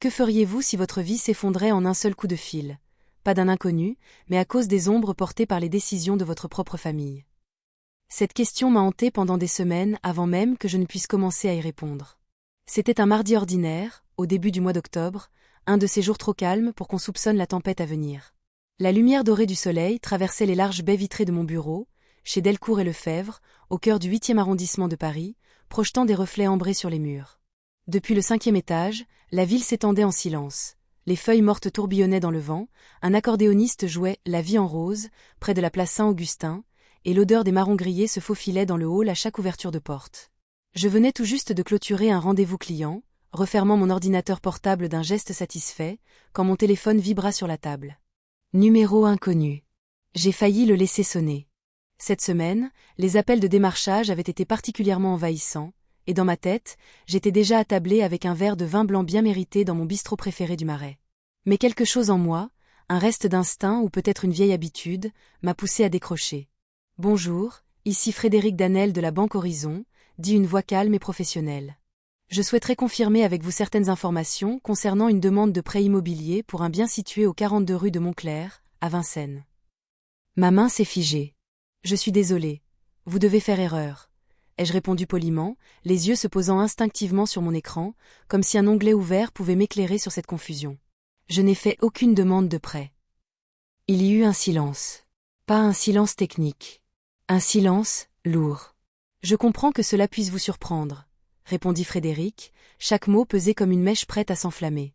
Que feriez-vous si votre vie s'effondrait en un seul coup de fil? Pas d'un inconnu, mais à cause des ombres portées par les décisions de votre propre famille. Cette question m'a hantée pendant des semaines avant même que je ne puisse commencer à y répondre. C'était un mardi ordinaire, au début du mois d'octobre, un de ces jours trop calmes pour qu'on soupçonne la tempête à venir. La lumière dorée du soleil traversait les larges baies vitrées de mon bureau, chez Delcourt et Lefebvre, au cœur du 8e arrondissement de Paris, projetant des reflets ambrés sur les murs. Depuis le 5e étage, la ville s'étendait en silence. Les feuilles mortes tourbillonnaient dans le vent, un accordéoniste jouait « La vie en rose » près de la place Saint-Augustin, et l'odeur des marrons grillés se faufilait dans le hall à chaque ouverture de porte. Je venais tout juste de clôturer un rendez-vous client, refermant mon ordinateur portable d'un geste satisfait, quand mon téléphone vibra sur la table. Numéro inconnu. J'ai failli le laisser sonner. Cette semaine, les appels de démarchage avaient été particulièrement envahissants, et dans ma tête, j'étais déjà attablée avec un verre de vin blanc bien mérité dans mon bistrot préféré du Marais. Mais quelque chose en moi, un reste d'instinct ou peut-être une vieille habitude, m'a poussé à décrocher. « Bonjour, ici Frédéric Danel de la Banque Horizon », dit une voix calme et professionnelle. Je souhaiterais confirmer avec vous certaines informations concernant une demande de prêt immobilier pour un bien situé au 42 rue de Montclair, à Vincennes. Ma main s'est figée. Je suis désolée. Vous devez faire erreur. Ai-je répondu poliment, les yeux se posant instinctivement sur mon écran, comme si un onglet ouvert pouvait m'éclairer sur cette confusion. Je n'ai fait aucune demande de prêt. Il y eut un silence. Pas un silence technique. Un silence, lourd. Je comprends que cela puisse vous surprendre, répondit Frédéric, chaque mot pesé comme une mèche prête à s'enflammer.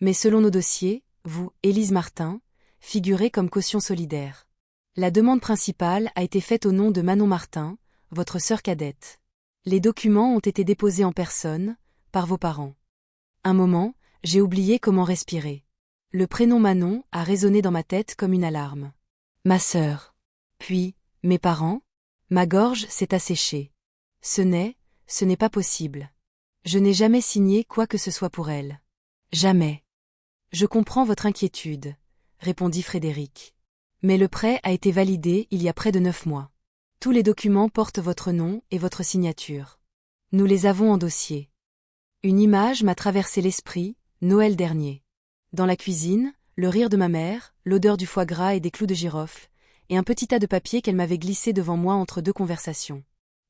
Mais selon nos dossiers, vous, Élise Martin, figurez comme caution solidaire. La demande principale a été faite au nom de Manon Martin, votre sœur cadette. Les documents ont été déposés en personne, par vos parents. Un moment, j'ai oublié comment respirer. Le prénom Manon a résonné dans ma tête comme une alarme. Ma sœur. Puis, mes parents? Ma gorge s'est asséchée. Ce n'est pas possible. Je n'ai jamais signé quoi que ce soit pour elle. Jamais. Je comprends votre inquiétude, répondit Frédéric. Mais le prêt a été validé il y a près de 9 mois. Tous les documents portent votre nom et votre signature. Nous les avons en dossier. Une image m'a traversé l'esprit, Noël dernier. Dans la cuisine, le rire de ma mère, l'odeur du foie gras et des clous de girofle, et un petit tas de papier qu'elle m'avait glissé devant moi entre deux conversations.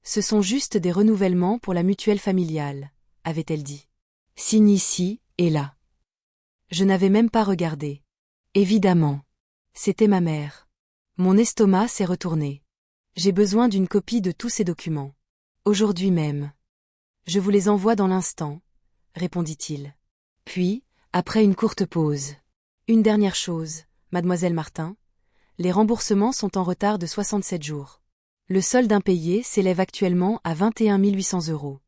Ce sont juste des renouvellements pour la mutuelle familiale, avait-elle dit. Signe ici et là. Je n'avais même pas regardé. Évidemment. C'était ma mère. Mon estomac s'est retourné. J'ai besoin d'une copie de tous ces documents. Aujourd'hui même. Je vous les envoie dans l'instant, répondit-il. Puis, après une courte pause. Une dernière chose, mademoiselle Martin. Les remboursements sont en retard de 67 jours. Le solde impayé s'élève actuellement à 21 800 €.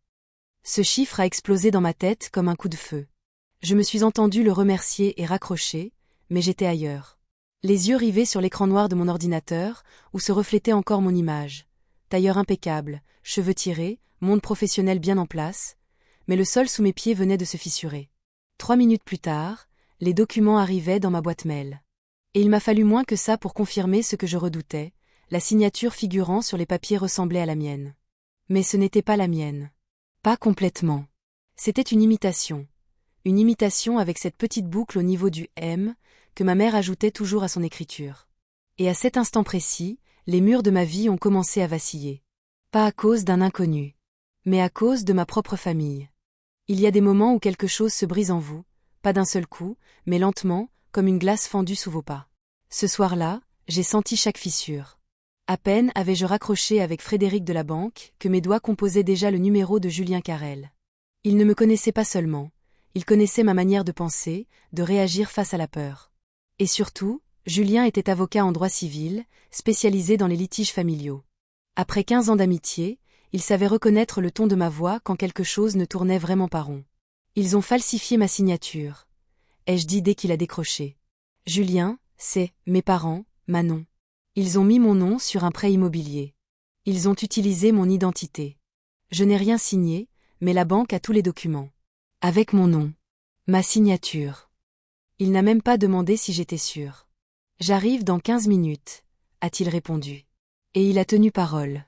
Ce chiffre a explosé dans ma tête comme un coup de feu. Je me suis entendu le remercier et raccrocher, mais j'étais ailleurs. Les yeux rivés sur l'écran noir de mon ordinateur, où se reflétait encore mon image. Tailleur impeccable, cheveux tirés, monde professionnel bien en place, mais le sol sous mes pieds venait de se fissurer. 3 minutes plus tard, les documents arrivaient dans ma boîte mail. Et il m'a fallu moins que ça pour confirmer ce que je redoutais, la signature figurant sur les papiers ressemblait à la mienne. Mais ce n'était pas la mienne. Pas complètement. C'était une imitation. Une imitation avec cette petite boucle au niveau du « M » que ma mère ajoutait toujours à son écriture. Et à cet instant précis, les murs de ma vie ont commencé à vaciller. Pas à cause d'un inconnu, mais à cause de ma propre famille. Il y a des moments où quelque chose se brise en vous, pas d'un seul coup, mais lentement, comme une glace fendue sous vos pas. Ce soir-là, j'ai senti chaque fissure. À peine avais-je raccroché avec Frédéric de la Banque que mes doigts composaient déjà le numéro de Julien Carrel. Il ne me connaissait pas seulement, il connaissait ma manière de penser, de réagir face à la peur. Et surtout, Julien était avocat en droit civil, spécialisé dans les litiges familiaux. Après 15 ans d'amitié, il savait reconnaître le ton de ma voix quand quelque chose ne tournait vraiment pas rond. Ils ont falsifié ma signature, ai-je dit dès qu'il a décroché. Julien, c'est mes parents, Manon. Ils ont mis mon nom sur un prêt immobilier. Ils ont utilisé mon identité. Je n'ai rien signé, mais la banque a tous les documents. Avec mon nom. Ma signature. Il n'a même pas demandé si j'étais sûre. J'arrive dans 15 minutes, a-t-il répondu. Et il a tenu parole.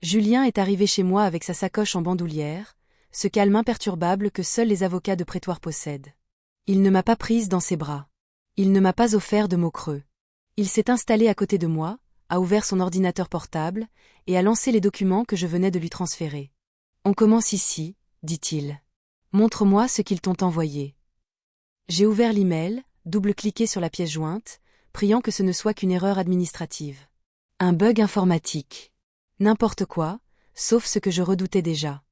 Julien est arrivé chez moi avec sa sacoche en bandoulière, ce calme imperturbable que seuls les avocats de prétoire possèdent. Il ne m'a pas prise dans ses bras. Il ne m'a pas offert de mots creux. Il s'est installé à côté de moi, a ouvert son ordinateur portable, et a lancé les documents que je venais de lui transférer. On commence ici, dit-il. Montre-moi ce qu'ils t'ont envoyé. J'ai ouvert l'email, double-cliqué sur la pièce jointe, priant que ce ne soit qu'une erreur administrative. Un bug informatique. N'importe quoi, sauf ce que je redoutais déjà.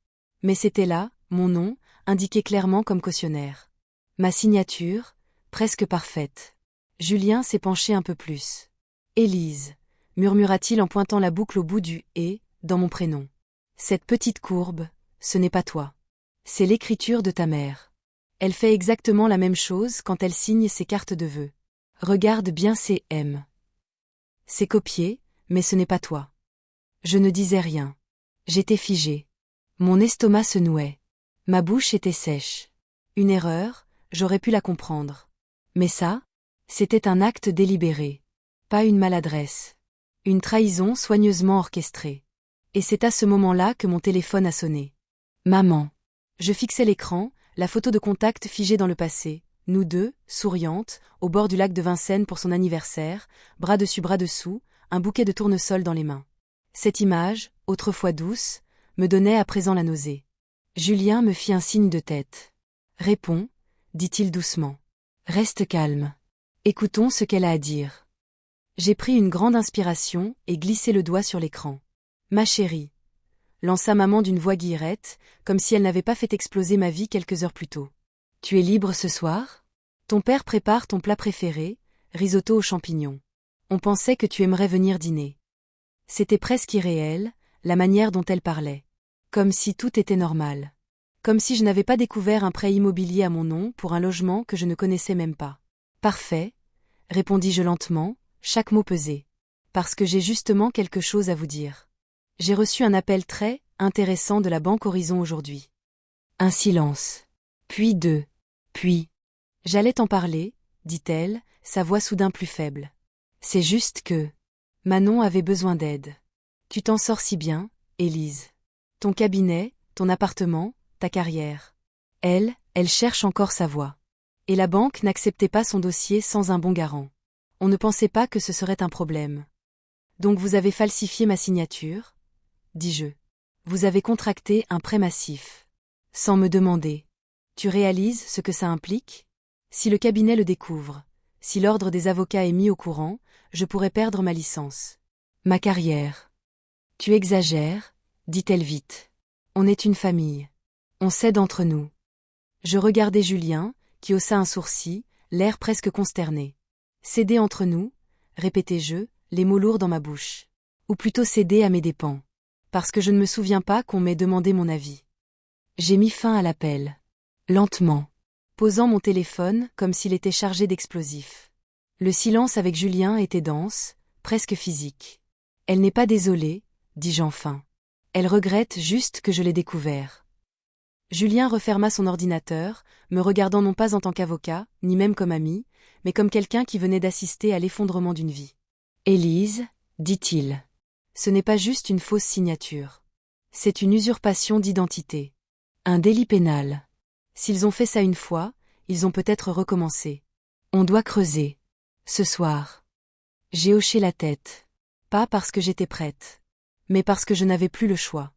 Mais c'était là, mon nom, indiqué clairement comme cautionnaire. Ma signature, presque parfaite. Julien s'est penché un peu plus. Élise, murmura-t-il en pointant la boucle au bout du « et » dans mon prénom. Cette petite courbe, ce n'est pas toi. C'est l'écriture de ta mère. Elle fait exactement la même chose quand elle signe ses cartes de vœux. Regarde bien ces M. C'est copié, mais ce n'est pas toi. Je ne disais rien. J'étais figée. Mon estomac se nouait. Ma bouche était sèche. Une erreur, j'aurais pu la comprendre. Mais ça, c'était un acte délibéré. Pas une maladresse. Une trahison soigneusement orchestrée. Et c'est à ce moment-là que mon téléphone a sonné. Maman. Je fixais l'écran, la photo de contact figée dans le passé, nous deux, souriantes, au bord du lac de Vincennes pour son anniversaire, bras dessus bras dessous, un bouquet de tournesol dans les mains. Cette image, autrefois douce, me donnait à présent la nausée. Julien me fit un signe de tête. Réponds, dit-il doucement. Reste calme. Écoutons ce qu'elle a à dire. J'ai pris une grande inspiration et glissé le doigt sur l'écran. Ma chérie, lança maman d'une voix guillerette, comme si elle n'avait pas fait exploser ma vie quelques heures plus tôt. Tu es libre ce soir? Ton père prépare ton plat préféré, risotto aux champignons. On pensait que tu aimerais venir dîner. C'était presque irréel, la manière dont elle parlait. Comme si tout était normal. Comme si je n'avais pas découvert un prêt immobilier à mon nom pour un logement que je ne connaissais même pas. Parfait, répondis-je lentement, chaque mot pesé. Parce que j'ai justement quelque chose à vous dire. J'ai reçu un appel très intéressant de la Banque Horizon aujourd'hui. Un silence. Puis deux. Puis. J'allais t'en parler, dit-elle, sa voix soudain plus faible. C'est juste que Manon avait besoin d'aide. Tu t'en sors si bien, Élise. Ton cabinet, ton appartement, ta carrière. Elle cherche encore sa voie. Et la banque n'acceptait pas son dossier sans un bon garant. On ne pensait pas que ce serait un problème. Donc vous avez falsifié ma signature, dis-je. Vous avez contracté un prêt massif. Sans me demander. Tu réalises ce que ça implique? Si le cabinet le découvre, si l'ordre des avocats est mis au courant, je pourrais perdre ma licence. Ma carrière. Tu exagères, dit-elle vite. On est une famille. On s'aide entre nous. Je regardais Julien, qui haussa un sourcil, l'air presque consterné. Céder entre nous, répétai-je, les mots lourds dans ma bouche. Ou plutôt céder à mes dépens. Parce que je ne me souviens pas qu'on m'ait demandé mon avis. J'ai mis fin à l'appel. Lentement. Posant mon téléphone comme s'il était chargé d'explosifs. Le silence avec Julien était dense, presque physique. Elle n'est pas désolée, dis-je enfin. Elle regrette juste que je l'ai découvert. Julien referma son ordinateur, me regardant non pas en tant qu'avocat, ni même comme ami, mais comme quelqu'un qui venait d'assister à l'effondrement d'une vie. Élise, dit-il. Ce n'est pas juste une fausse signature. C'est une usurpation d'identité. Un délit pénal. S'ils ont fait ça une fois, ils ont peut-être recommencé. On doit creuser. Ce soir. J'ai hoché la tête. Pas parce que j'étais prête. Mais parce que je n'avais plus le choix.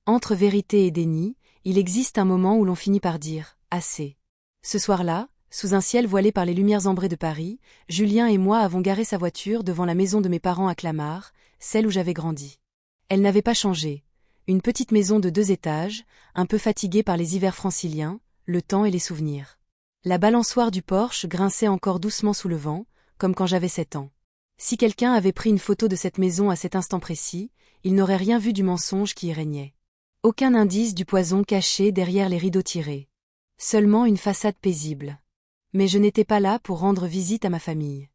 Entre vérité et déni, il existe un moment où l'on finit par dire « assez ». Ce soir-là, sous un ciel voilé par les lumières ambrées de Paris, Julien et moi avons garé sa voiture devant la maison de mes parents à Clamart, celle où j'avais grandi. Elle n'avait pas changé. Une petite maison de 2 étages, un peu fatiguée par les hivers franciliens, le temps et les souvenirs. La balançoire du porche grinçait encore doucement sous le vent, comme quand j'avais 7 ans. Si quelqu'un avait pris une photo de cette maison à cet instant précis, il n'aurait rien vu du mensonge qui y régnait. Aucun indice du poison caché derrière les rideaux tirés. Seulement une façade paisible. Mais je n'étais pas là pour rendre visite à ma famille.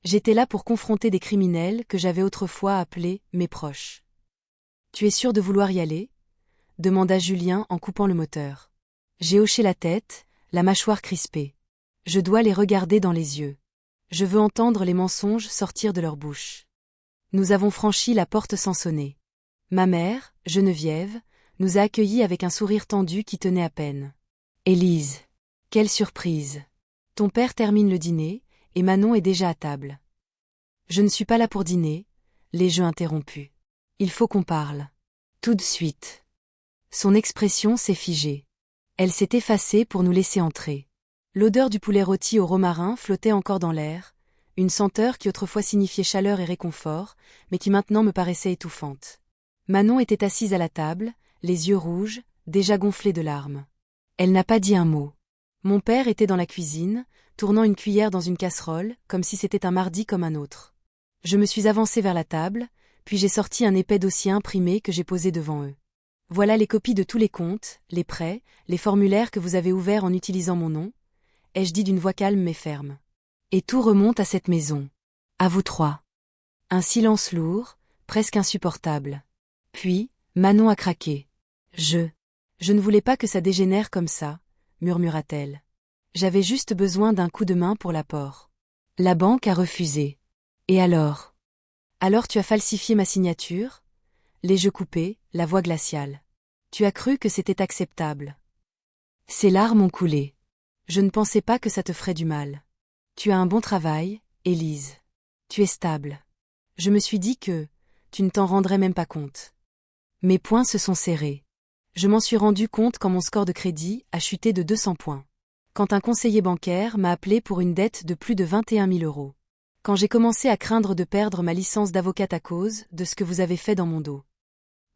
J'étais là pour confronter des criminels que j'avais autrefois appelés mes proches. « Tu es sûr de vouloir y aller ?» demanda Julien en coupant le moteur. J'ai hoché la tête, la mâchoire crispée. Je dois les regarder dans les yeux. Je veux entendre les mensonges sortir de leur bouche. Nous avons franchi la porte sans sonner. Ma mère, Geneviève, nous a accueillis avec un sourire tendu qui tenait à peine. Élise. Quelle surprise. Ton père termine le dîner, et Manon est déjà à table. Je ne suis pas là pour dîner, les jeux interrompus. Il faut qu'on parle. Tout de suite. Son expression s'est figée. Elle s'est effacée pour nous laisser entrer. L'odeur du poulet rôti au romarin flottait encore dans l'air, une senteur qui autrefois signifiait chaleur et réconfort, mais qui maintenant me paraissait étouffante. Manon était assise à la table, les yeux rouges, déjà gonflés de larmes. Elle n'a pas dit un mot. Mon père était dans la cuisine, tournant une cuillère dans une casserole, comme si c'était un mardi comme un autre. Je me suis avancée vers la table, puis j'ai sorti un épais dossier imprimé que j'ai posé devant eux. Voilà les copies de tous les comptes, les prêts, les formulaires que vous avez ouverts en utilisant mon nom, ai-je dit d'une voix calme mais ferme. Et tout remonte à cette maison. À vous trois. Un silence lourd, presque insupportable. Puis, Manon a craqué. Je ne voulais pas que ça dégénère comme ça, murmura-t-elle. J'avais juste besoin d'un coup de main pour l'apport. La banque a refusé. Et alors? Alors tu as falsifié ma signature? Les yeux coupés, la voix glaciale. Tu as cru que c'était acceptable. Ses larmes ont coulé. Je ne pensais pas que ça te ferait du mal. Tu as un bon travail, Élise. Tu es stable. Je me suis dit que tu ne t'en rendrais même pas compte. Mes poings se sont serrés. Je m'en suis rendu compte quand mon score de crédit a chuté de 200 points. Quand un conseiller bancaire m'a appelé pour une dette de plus de 21 000 €. Quand j'ai commencé à craindre de perdre ma licence d'avocate à cause de ce que vous avez fait dans mon dos.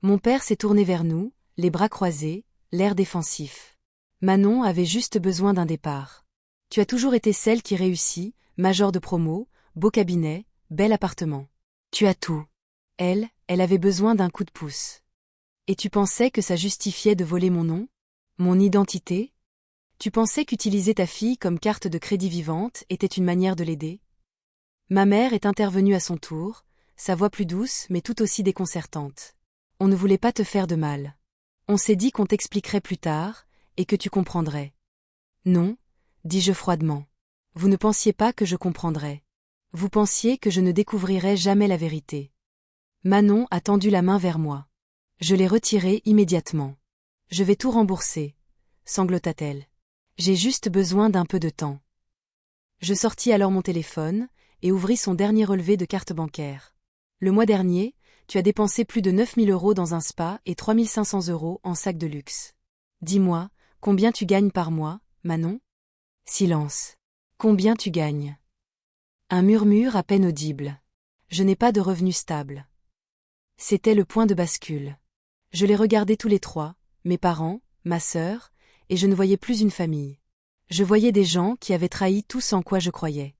Mon père s'est tourné vers nous, les bras croisés, l'air défensif. Manon avait juste besoin d'un départ. Tu as toujours été celle qui réussit, major de promo, beau cabinet, bel appartement. Tu as tout. Elle avait besoin d'un coup de pouce. Et tu pensais que ça justifiait de voler mon nom? Mon identité? Tu pensais qu'utiliser ta fille comme carte de crédit vivante était une manière de l'aider? Ma mère est intervenue à son tour, sa voix plus douce mais tout aussi déconcertante. On ne voulait pas te faire de mal. On s'est dit qu'on t'expliquerait plus tard, et que tu comprendrais. Non, dis-je froidement. Vous ne pensiez pas que je comprendrais. Vous pensiez que je ne découvrirais jamais la vérité. Manon a tendu la main vers moi. Je l'ai retirée immédiatement. Je vais tout rembourser, sanglota-t-elle. J'ai juste besoin d'un peu de temps. Je sortis alors mon téléphone, et ouvris son dernier relevé de carte bancaire. Le mois dernier, tu as dépensé plus de 9 000 € dans un spa et 3 500 € en sac de luxe. Dis-moi, combien tu gagnes par mois, Manon? Silence. Combien tu gagnes? Un murmure à peine audible. Je n'ai pas de revenus stables. C'était le point de bascule. Je les regardais tous les trois, mes parents, ma sœur, et je ne voyais plus une famille. Je voyais des gens qui avaient trahi tout en quoi je croyais.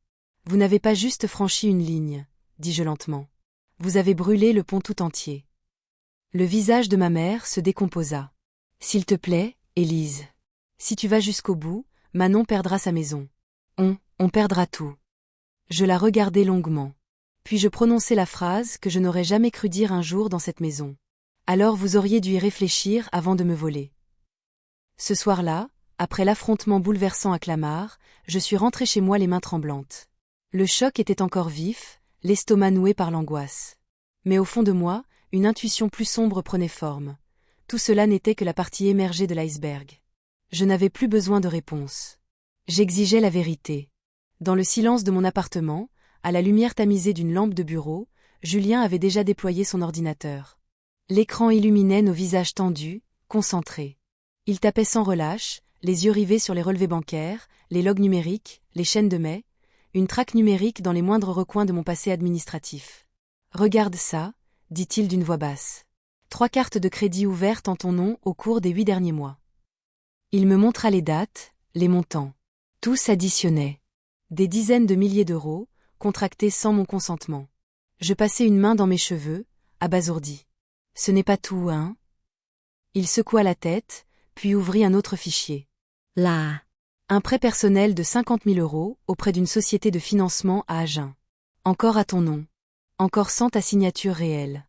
Vous n'avez pas juste franchi une ligne, dis-je lentement. Vous avez brûlé le pont tout entier. Le visage de ma mère se décomposa. S'il te plaît, Élise. Si tu vas jusqu'au bout, Manon perdra sa maison. On perdra tout. Je la regardai longuement. Puis je prononçai la phrase que je n'aurais jamais cru dire un jour dans cette maison. Alors vous auriez dû y réfléchir avant de me voler. Ce soir-là, après l'affrontement bouleversant à Clamart, je suis rentrée chez moi les mains tremblantes. Le choc était encore vif, l'estomac noué par l'angoisse. Mais au fond de moi, une intuition plus sombre prenait forme. Tout cela n'était que la partie émergée de l'iceberg. Je n'avais plus besoin de réponse. J'exigeais la vérité. Dans le silence de mon appartement, à la lumière tamisée d'une lampe de bureau, Julien avait déjà déployé son ordinateur. L'écran illuminait nos visages tendus, concentrés. Il tapait sans relâche, les yeux rivés sur les relevés bancaires, les logs numériques, les chaînes de mai, une traque numérique dans les moindres recoins de mon passé administratif. « Regarde ça », dit-il d'une voix basse. 3 cartes de crédit ouvertes en ton nom au cours des 8 derniers mois. Il me montra les dates, les montants. Tout s'additionnait. Des dizaines de milliers d'euros, contractés sans mon consentement. Je passai une main dans mes cheveux, abasourdi. Ce n'est pas tout, hein? Il secoua la tête, puis ouvrit un autre fichier. Là. Un prêt personnel de 50 000 € auprès d'une société de financement à Agen. Encore à ton nom. Encore sans ta signature réelle.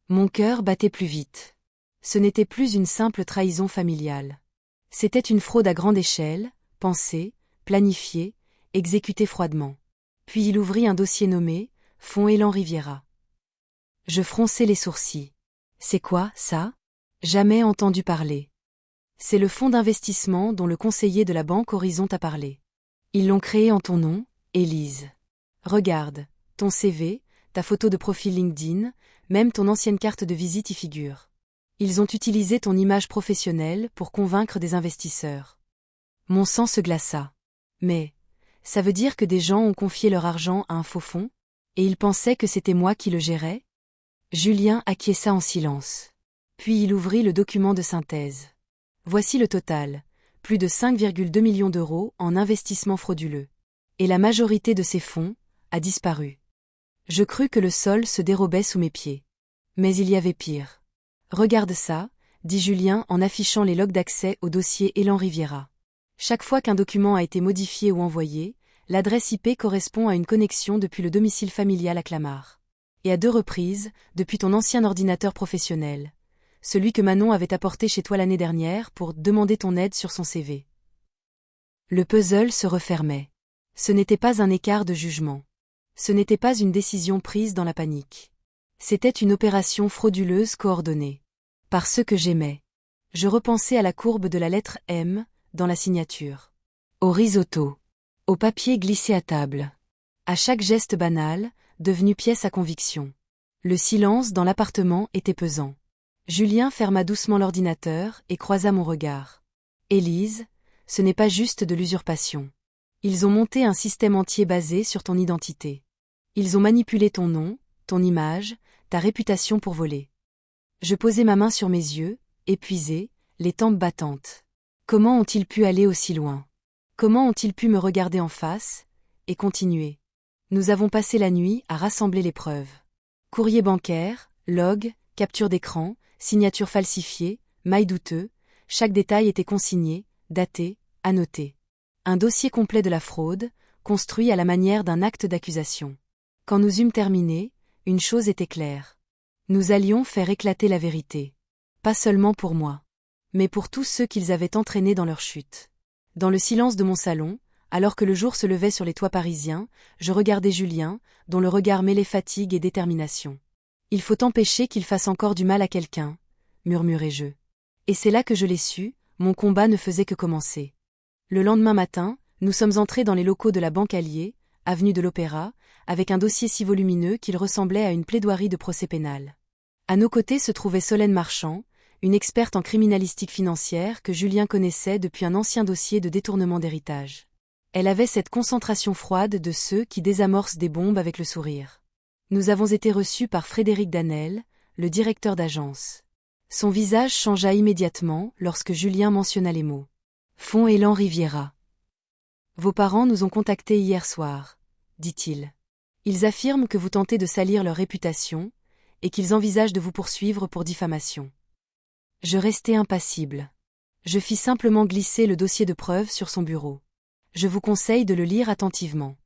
Mon cœur battait plus vite. Ce n'était plus une simple trahison familiale. C'était une fraude à grande échelle, pensée, planifiée, exécutée froidement. Puis il ouvrit un dossier nommé « Fonds Élan Riviera ». Je fronçai les sourcils. C'est quoi, ça? Jamais entendu parler. C'est le fonds d'investissement dont le conseiller de la banque Horizon t'a parlé. Ils l'ont créé en ton nom, Élise. Regarde, ton CV, ta photo de profil LinkedIn, même ton ancienne carte de visite y figure. Ils ont utilisé ton image professionnelle pour convaincre des investisseurs. Mon sang se glaça. Mais, ça veut dire que des gens ont confié leur argent à un faux fonds? Et ils pensaient que c'était moi qui le gérais? Julien acquiesça en silence. Puis il ouvrit le document de synthèse. Voici le total. Plus de 5,2 millions d'euros en investissements frauduleux. Et la majorité de ces fonds a disparu. Je crus que le sol se dérobait sous mes pieds. Mais il y avait pire. Regarde ça, dit Julien en affichant les logs d'accès au dossier Elan Riviera. Chaque fois qu'un document a été modifié ou envoyé, l'adresse IP correspond à une connexion depuis le domicile familial à Clamart. Et à 2 reprises, depuis ton ancien ordinateur professionnel. Celui que Manon avait apporté chez toi l'année dernière pour demander ton aide sur son CV. Le puzzle se refermait. Ce n'était pas un écart de jugement. Ce n'était pas une décision prise dans la panique. C'était une opération frauduleuse coordonnée. Par ceux que j'aimais. Je repensais à la courbe de la lettre M, dans la signature. Au risotto. Au papier glissé à table. À chaque geste banal, devenu pièce à conviction. Le silence dans l'appartement était pesant. Julien ferma doucement l'ordinateur et croisa mon regard. Élise, ce n'est pas juste de l'usurpation. Ils ont monté un système entier basé sur ton identité. Ils ont manipulé ton nom, ton image, ta réputation pour voler. Je posai ma main sur mes yeux, épuisée, les tempes battantes. Comment ont-ils pu aller aussi loin? Comment ont-ils pu me regarder en face, et continuer? Nous avons passé la nuit à rassembler les preuves. Courrier bancaire, log, capture d'écran, signature falsifiée, maille douteux, chaque détail était consigné, daté, annoté. Un dossier complet de la fraude, construit à la manière d'un acte d'accusation. Quand nous eûmes terminé, une chose était claire. Nous allions faire éclater la vérité. Pas seulement pour moi, mais pour tous ceux qu'ils avaient entraînés dans leur chute. Dans le silence de mon salon, alors que le jour se levait sur les toits parisiens, je regardais Julien, dont le regard mêlait fatigue et détermination. Il faut empêcher qu'il fasse encore du mal à quelqu'un, murmurai-je. Et c'est là que je l'ai su, mon combat ne faisait que commencer. Le lendemain matin, nous sommes entrés dans les locaux de la Banque Alliée, avenue de l'Opéra, avec un dossier si volumineux qu'il ressemblait à une plaidoirie de procès pénal. À nos côtés se trouvait Solène Marchand, une experte en criminalistique financière que Julien connaissait depuis un ancien dossier de détournement d'héritage. Elle avait cette concentration froide de ceux qui désamorcent des bombes avec le sourire. Nous avons été reçus par Frédéric Danel, le directeur d'agence. Son visage changea immédiatement lorsque Julien mentionna les mots. Fonds Elan Riviera. Vos parents nous ont contactés hier soir, dit-il. Ils affirment que vous tentez de salir leur réputation, et qu'ils envisagent de vous poursuivre pour diffamation. Je restai impassible. Je fis simplement glisser le dossier de preuve sur son bureau. Je vous conseille de le lire attentivement.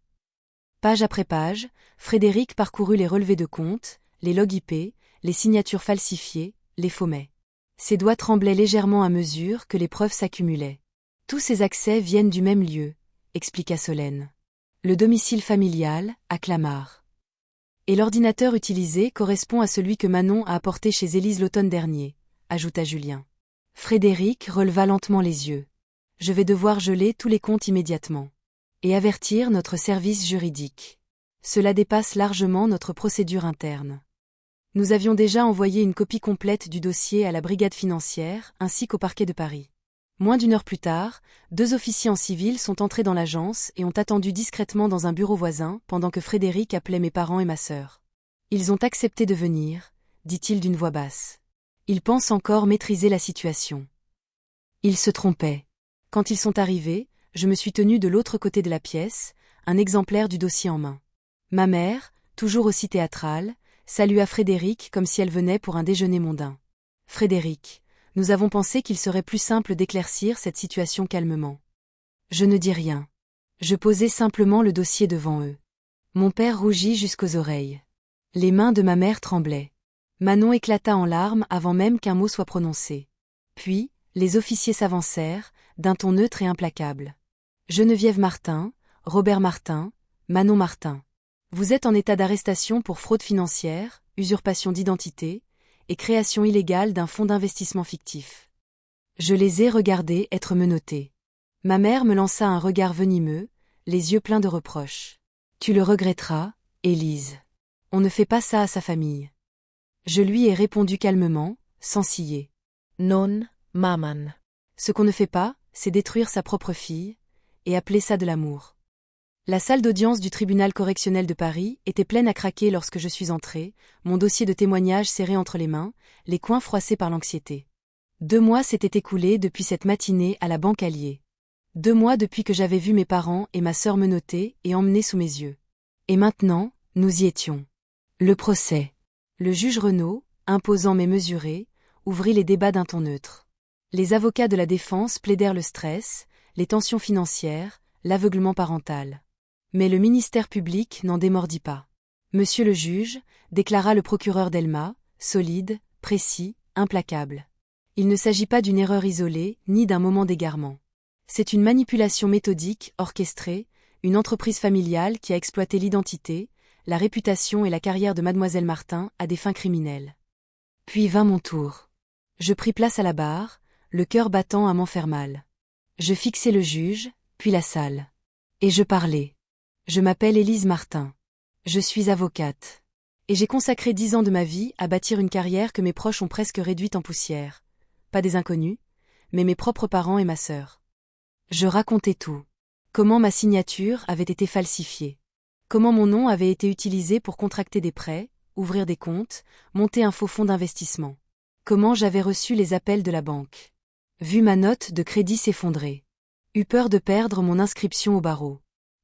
Page après page, Frédéric parcourut les relevés de compte, les logs IP, les signatures falsifiées, les faux-mets. Ses doigts tremblaient légèrement à mesure que les preuves s'accumulaient. Tous ces accès viennent du même lieu, expliqua Solène. Le domicile familial, à Clamart. Et l'ordinateur utilisé correspond à celui que Manon a apporté chez Élise l'automne dernier, ajouta Julien. Frédéric releva lentement les yeux. Je vais devoir geler tous les comptes immédiatement. Et avertir notre service juridique. Cela dépasse largement notre procédure interne. Nous avions déjà envoyé une copie complète du dossier à la brigade financière ainsi qu'au parquet de Paris. Moins d'1 heure plus tard, 2 officiers en civil sont entrés dans l'agence et ont attendu discrètement dans un bureau voisin pendant que Frédéric appelait mes parents et ma sœur. Ils ont accepté de venir, dit-il d'une voix basse. Ils pensent encore maîtriser la situation. Ils se trompaient. Quand ils sont arrivés, je me suis tenue de l'autre côté de la pièce, un exemplaire du dossier en main. Ma mère, toujours aussi théâtrale, salua Frédéric comme si elle venait pour un déjeuner mondain. Frédéric, nous avons pensé qu'il serait plus simple d'éclaircir cette situation calmement. Je ne dis rien. Je posai simplement le dossier devant eux. Mon père rougit jusqu'aux oreilles. Les mains de ma mère tremblaient. Manon éclata en larmes avant même qu'un mot soit prononcé. Puis, les officiers s'avancèrent, d'un ton neutre et implacable. Geneviève Martin, Robert Martin, Manon Martin. Vous êtes en état d'arrestation pour fraude financière, usurpation d'identité, et création illégale d'un fonds d'investissement fictif. Je les ai regardés être menottés. Ma mère me lança un regard venimeux, les yeux pleins de reproches. Tu le regretteras, Élise. On ne fait pas ça à sa famille. Je lui ai répondu calmement, sans ciller. Non, maman. Ce qu'on ne fait pas, c'est détruire sa propre fille, et appeler ça de l'amour. La salle d'audience du tribunal correctionnel de Paris était pleine à craquer lorsque je suis entrée, mon dossier de témoignage serré entre les mains, les coins froissés par l'anxiété. 2 mois s'étaient écoulés depuis cette matinée à la banque Allier. 2 mois depuis que j'avais vu mes parents et ma sœur menottées et emmenées sous mes yeux. Et maintenant, nous y étions. Le procès. Le juge Renaud, imposant mais mesuré, ouvrit les débats d'un ton neutre. Les avocats de la défense plaidèrent le stress, les tensions financières, l'aveuglement parental. Mais le ministère public n'en démordit pas. Monsieur le juge, déclara le procureur Delma, solide, précis, implacable. Il ne s'agit pas d'une erreur isolée, ni d'un moment d'égarement. C'est une manipulation méthodique, orchestrée, une entreprise familiale qui a exploité l'identité, la réputation et la carrière de mademoiselle Martin à des fins criminelles. Puis vint mon tour. Je pris place à la barre, le cœur battant à m'en faire mal. Je fixai le juge, puis la salle. Et je parlais. Je m'appelle Élise Martin. Je suis avocate. Et j'ai consacré 10 ans de ma vie à bâtir une carrière que mes proches ont presque réduite en poussière. Pas des inconnus, mais mes propres parents et ma sœur. Je racontais tout. Comment ma signature avait été falsifiée. Comment mon nom avait été utilisé pour contracter des prêts, ouvrir des comptes, monter un faux fonds d'investissement. Comment j'avais reçu les appels de la banque. Vu ma note de crédit s'effondrer. Eut peur de perdre mon inscription au barreau.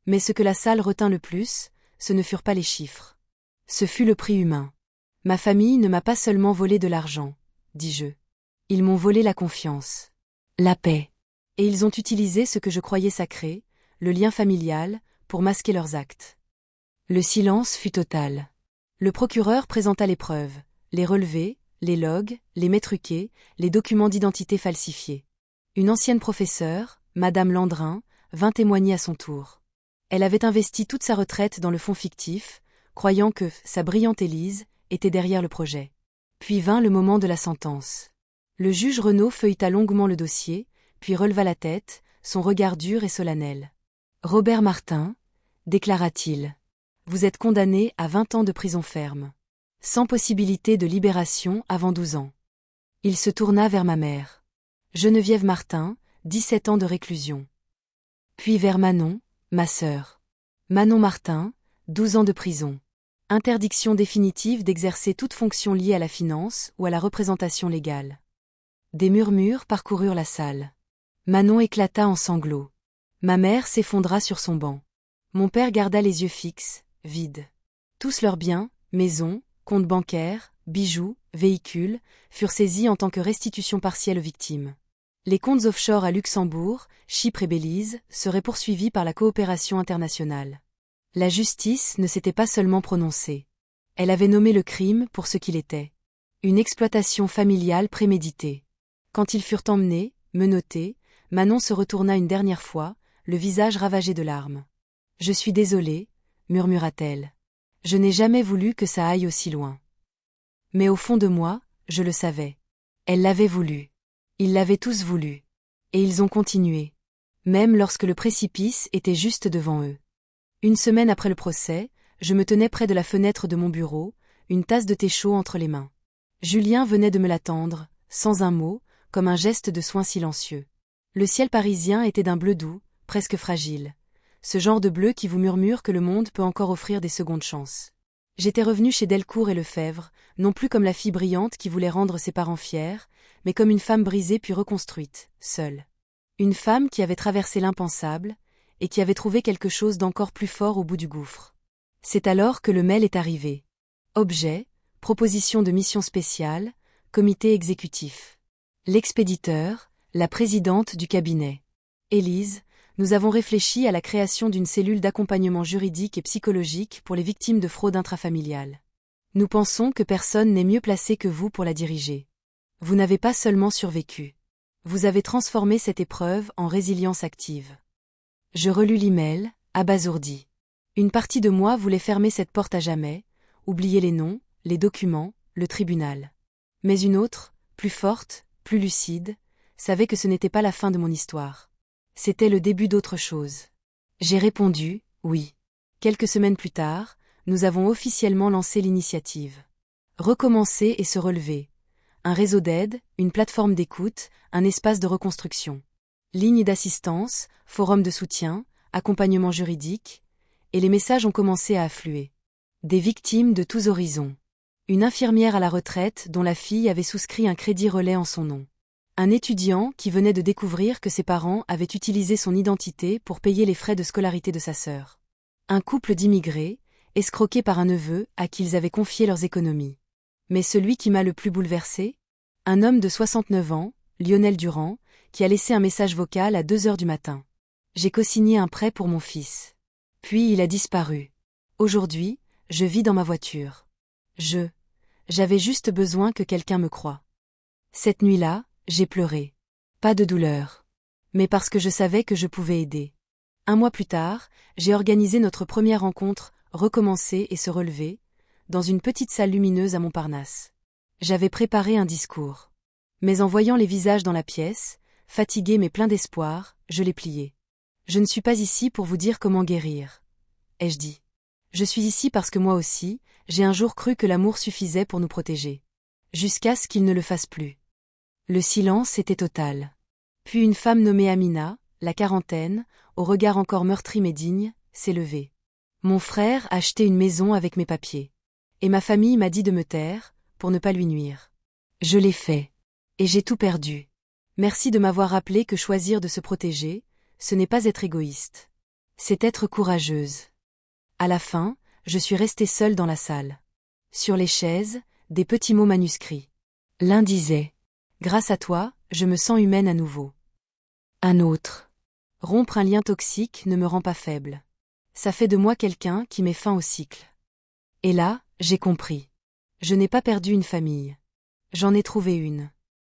Mais ce que la salle retint le plus, ce ne furent pas les chiffres. Ce fut le prix humain. Ma famille ne m'a pas seulement volé de l'argent, dis-je. Ils m'ont volé la confiance. La paix. Et ils ont utilisé ce que je croyais sacré, le lien familial, pour masquer leurs actes. Le silence fut total. Le procureur présenta les preuves, les relevés, les logs, les mets truqués, les documents d'identité falsifiés. Une ancienne professeure, Madame Landrin, vint témoigner à son tour. Elle avait investi toute sa retraite dans le fonds fictif, croyant que sa brillante Élise était derrière le projet. Puis vint le moment de la sentence. Le juge Renaud feuilleta longuement le dossier, puis releva la tête, son regard dur et solennel. « Robert Martin, déclara-t-il, vous êtes condamné à 20 ans de prison ferme. Sans possibilité de libération avant 12 ans. » Il se tourna vers ma mère. Geneviève Martin, 17 ans de réclusion. Puis vers Manon, ma sœur. Manon Martin, 12 ans de prison. Interdiction définitive d'exercer toute fonction liée à la finance ou à la représentation légale. Des murmures parcoururent la salle. Manon éclata en sanglots. Ma mère s'effondra sur son banc. Mon père garda les yeux fixes, vides. Tous leurs biens, maisons, comptes bancaires, bijoux, véhicules, furent saisis en tant que restitution partielle aux victimes. Les comptes offshore à Luxembourg, Chypre et Belize seraient poursuivis par la coopération internationale. La justice ne s'était pas seulement prononcée. Elle avait nommé le crime pour ce qu'il était. Une exploitation familiale préméditée. Quand ils furent emmenés, menottés, Manon se retourna une dernière fois, le visage ravagé de larmes. « Je suis désolée, » murmura-t-elle. « Je n'ai jamais voulu que ça aille aussi loin. » Mais au fond de moi, je le savais. Elle l'avait voulu. Ils l'avaient tous voulu. Et ils ont continué. Même lorsque le précipice était juste devant eux. Une semaine après le procès, je me tenais près de la fenêtre de mon bureau, une tasse de thé chaud entre les mains. Julien venait de me l'attendre, sans un mot, comme un geste de soin silencieux. Le ciel parisien était d'un bleu doux, presque fragile. Ce genre de bleu qui vous murmure que le monde peut encore offrir des secondes chances. J'étais revenue chez Delcourt et Lefebvre, non plus comme la fille brillante qui voulait rendre ses parents fiers, mais comme une femme brisée puis reconstruite, seule. Une femme qui avait traversé l'impensable, et qui avait trouvé quelque chose d'encore plus fort au bout du gouffre. C'est alors que le mail est arrivé. Objet, proposition de mission spéciale, comité exécutif. L'expéditeur, la présidente du cabinet. Élise, nous avons réfléchi à la création d'une cellule d'accompagnement juridique et psychologique pour les victimes de fraude intrafamiliale. Nous pensons que personne n'est mieux placé que vous pour la diriger. Vous n'avez pas seulement survécu. Vous avez transformé cette épreuve en résilience active. Je relus l'email, abasourdi. Une partie de moi voulait fermer cette porte à jamais, oublier les noms, les documents, le tribunal. Mais une autre, plus forte, plus lucide, savait que ce n'était pas la fin de mon histoire. C'était le début d'autre chose. J'ai répondu, oui. Quelques semaines plus tard, nous avons officiellement lancé l'initiative. Recommencer et se relever. Un réseau d'aide, une plateforme d'écoute, un espace de reconstruction. Ligne d'assistance, forum de soutien, accompagnement juridique, et les messages ont commencé à affluer. Des victimes de tous horizons. Une infirmière à la retraite dont la fille avait souscrit un crédit relais en son nom. Un étudiant qui venait de découvrir que ses parents avaient utilisé son identité pour payer les frais de scolarité de sa sœur. Un couple d'immigrés, escroqués par un neveu à qui ils avaient confié leurs économies. Mais celui qui m'a le plus bouleversé? Un homme de 69 ans, Lionel Durand, qui a laissé un message vocal à 2 heures du matin. J'ai cosigné un prêt pour mon fils. Puis il a disparu. Aujourd'hui, je vis dans ma voiture. J'avais juste besoin que quelqu'un me croie. Cette nuit-là, j'ai pleuré. Pas de douleur. Mais parce que je savais que je pouvais aider. 1 mois plus tard, j'ai organisé notre première rencontre, recommencer et se relever, dans une petite salle lumineuse à Montparnasse. J'avais préparé un discours. Mais en voyant les visages dans la pièce, fatigués mais pleins d'espoir, je l'ai plié. Je ne suis pas ici pour vous dire comment guérir, ai-je dit. Je suis ici parce que moi aussi, j'ai un jour cru que l'amour suffisait pour nous protéger. Jusqu'à ce qu'il ne le fasse plus. Le silence était total. Puis une femme nommée Amina, la quarantaine, au regard encore meurtri mais digne, s'est levée. Mon frère a acheté une maison avec mes papiers. Et ma famille m'a dit de me taire, pour ne pas lui nuire. Je l'ai fait. Et j'ai tout perdu. Merci de m'avoir rappelé que choisir de se protéger, ce n'est pas être égoïste. C'est être courageuse. À la fin, je suis restée seule dans la salle. Sur les chaises, des petits mots manuscrits. L'un disait « Grâce à toi, je me sens humaine à nouveau ». Un autre « Rompre un lien toxique ne me rend pas faible. Ça fait de moi quelqu'un qui met fin au cycle. » Et là, j'ai compris. Je n'ai pas perdu une famille. J'en ai trouvé une.